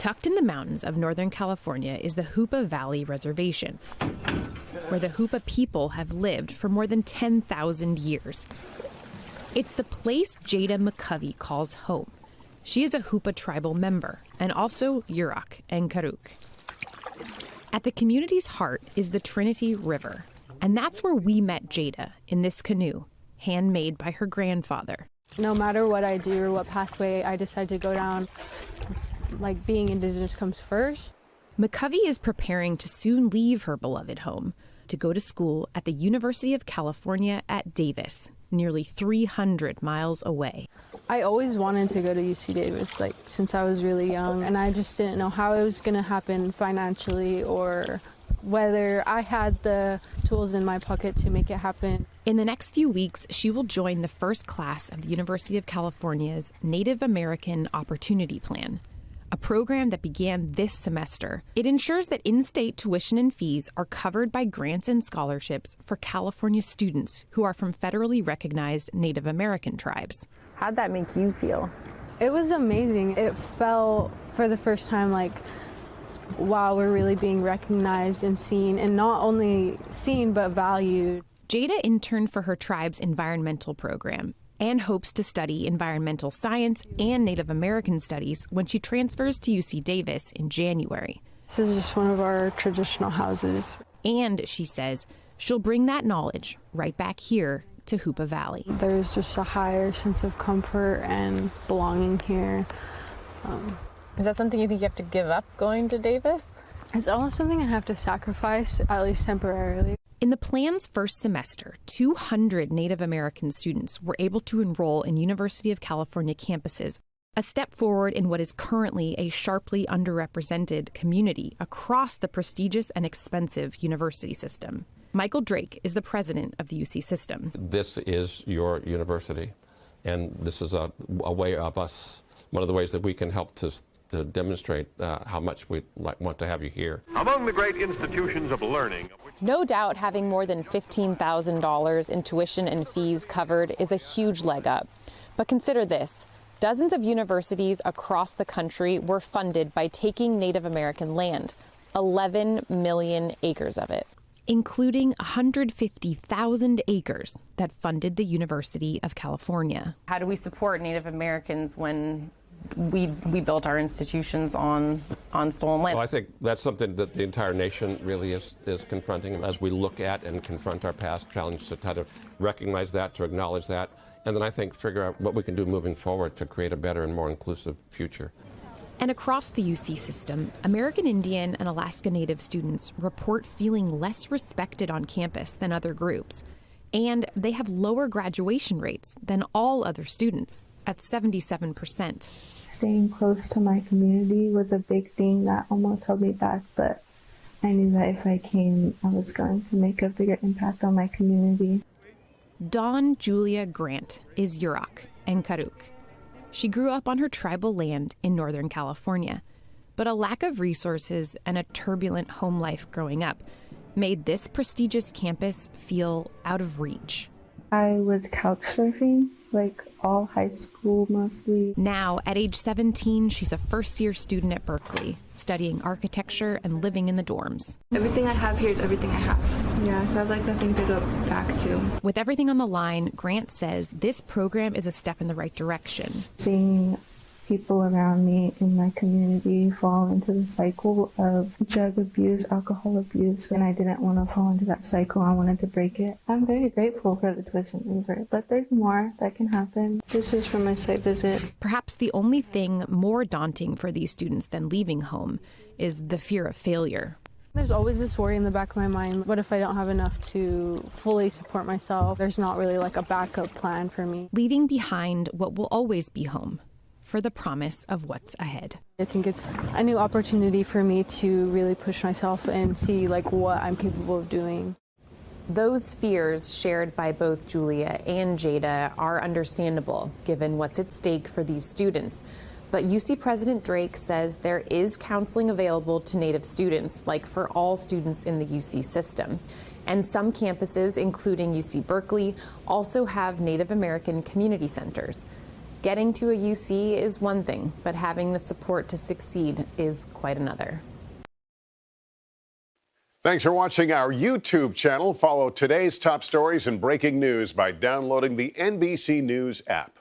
Tucked in the mountains of Northern California is the Hoopa Valley Reservation, where the Hoopa people have lived for more than 10,000 years. It's the place Jada McCovey calls home. She is a Hoopa tribal member and also Yurok and Karuk. At the community's heart is the Trinity River, and that's where we met Jada, in this canoe, handmade by her grandfather. No matter what I do or what pathway I decide to go down, like being Indigenous comes first. McCovey is preparing to soon leave her beloved home to go to school at the University of California at Davis, nearly 300 miles away. I always wanted to go to UC Davis, like since I was really young, and I just didn't know how it was going to happen financially or whether I had the tools in my pocket to make it happen. In the next few weeks, she will join the first class of the University of California's Native American Opportunity Plan, a program that began this semester. It ensures that in-state tuition and fees are covered by grants and scholarships for California students who are from federally recognized Native American tribes. How'd that make you feel? It was amazing. It felt for the first time like, wow, we're really being recognized and seen, and not only seen but valued. Jada interned for her tribe's environmental program and hopes to study environmental science and Native American studies when she transfers to UC Davis in January. This is just one of our traditional houses. And she says she'll bring that knowledge right back here to Hoopa Valley. There's just a higher sense of comfort and belonging here. Is that something you think you have to give up, going to Davis? It's almost something I have to sacrifice, at least temporarily. In the plan's first semester, 200 Native American students were able to enroll in University of California campuses, a step forward in what is currently a sharply underrepresented community across the prestigious and expensive university system. Michael Drake is the president of the UC system. This is your university, and this is a way of us, one of the ways that we can help to demonstrate how much we want to have you here. Among the great institutions of learning. No doubt having more than $15,000 in tuition and fees covered is a huge leg up. But consider this. Dozens of universities across the country were funded by taking Native American land, 11 million acres of it, including 150,000 acres that funded the University of California. How do we support Native Americans when we built our institutions on stolen land? Well, I think that's something that the entire nation really is confronting as we look at and confront our past challenges, to try to recognize that, to acknowledge that, and then I think figure out what we can do moving forward to create a better and more inclusive future. And across the UC system, American Indian and Alaska Native students report feeling less respected on campus than other groups. And they have lower graduation rates than all other students, at 77%. Staying close to my community was a big thing that almost held me back, but I knew that if I came, I was going to make a bigger impact on my community. Dawn Julia Grant is Yurok and Karuk. She grew up on her tribal land in Northern California, but a lack of resources and a turbulent home life growing up made this prestigious campus feel out of reach. I was couch surfing, like all high school mostly. Now, at age 17, she's a first-year student at Berkeley, studying architecture and living in the dorms. Everything I have here is everything I have. Yeah, so I have like nothing to go back to. With everything on the line, Grant says this program is a step in the right direction. Seeing people around me in my community fall into the cycle of drug abuse, alcohol abuse, and I didn't want to fall into that cycle. I wanted to break it. I'm very grateful for the tuition waiver, but there's more that can happen. This is from my site visit. Perhaps the only thing more daunting for these students than leaving home is the fear of failure. There's always this worry in the back of my mind. What if I don't have enough to fully support myself? There's not really like a backup plan for me. Leaving behind what will always be home, for the promise of what's ahead. I think it's a new opportunity for me to really push myself and see like what I'm capable of doing. Those fears shared by both Julia and Jada are understandable given what's at stake for these students. But UC President Drake says there is counseling available to Native students, like for all students in the UC system. And some campuses, including UC Berkeley, also have Native American community centers. Getting to a UC is one thing, but having the support to succeed is quite another. Thanks for watching our YouTube channel. Follow today's top stories and breaking news by downloading the NBC News app.